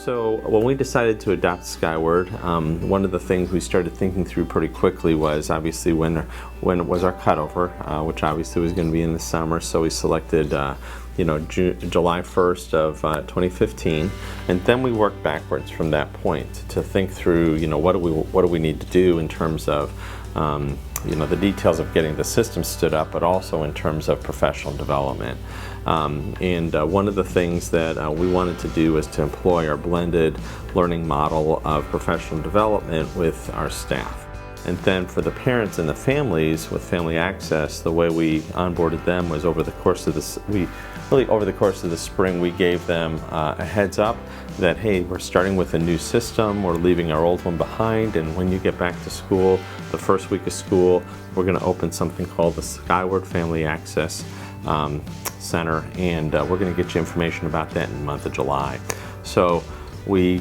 So when we decided to adopt Skyward, one of the things we started thinking through pretty quickly was obviously when was our cutover, which obviously was going to be in the summer. So we selected July 1st of 2015, and then we worked backwards from that point to think through what do we need to do in terms of the details of getting the system stood up, but also in terms of professional development. One of the things that we wanted to do was to employ our blended learning model of professional development with our staff. And then for the parents and the families with Family Access, the way we onboarded them was over the course of the spring, we gave them a heads up that, hey, we're starting with a new system, we're leaving our old one behind, and when you get back to school, the first week of school, we're going to open something called the Skyward Family Access Center, and we're going to get you information about that in the month of July. So we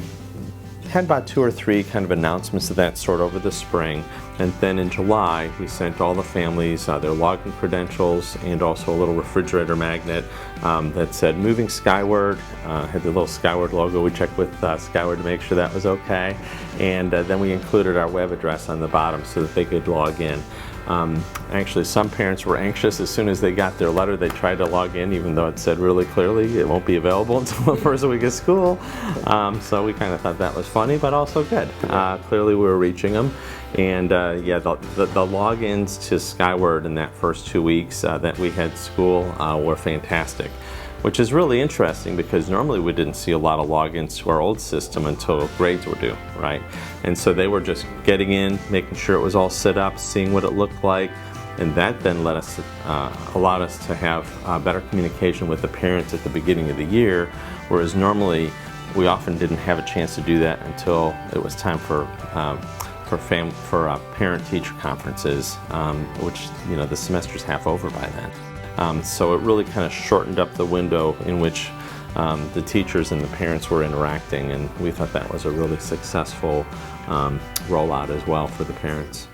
had about 2 or 3 kind of announcements of that sort over the spring, and then in July we sent all the families their login credentials and also a little refrigerator magnet that said moving Skyward, had the little Skyward logo. We checked with Skyward to make sure that was okay, and then we included our web address on the bottom so that they could log in. Actually, some parents were anxious. As soon as they got their letter, they tried to log in, even though it said really clearly it won't be available until the first week of school. So we kind of thought that was funny, but also good. Clearly we were reaching them. And yeah, the logins to Skyward in that first 2 weeks that we had school were fantastic, which is really interesting because normally we didn't see a lot of logins to our old system until grades were due, right? And so they were just getting in, making sure it was all set up, seeing what it looked like, and that then allowed us to have better communication with the parents at the beginning of the year, whereas normally we often didn't have a chance to do that until it was time for parent-teacher conferences, which the semester's half over by then. So it really kind of shortened up the window in which the teachers and the parents were interacting, and we thought that was a really successful rollout as well for the parents.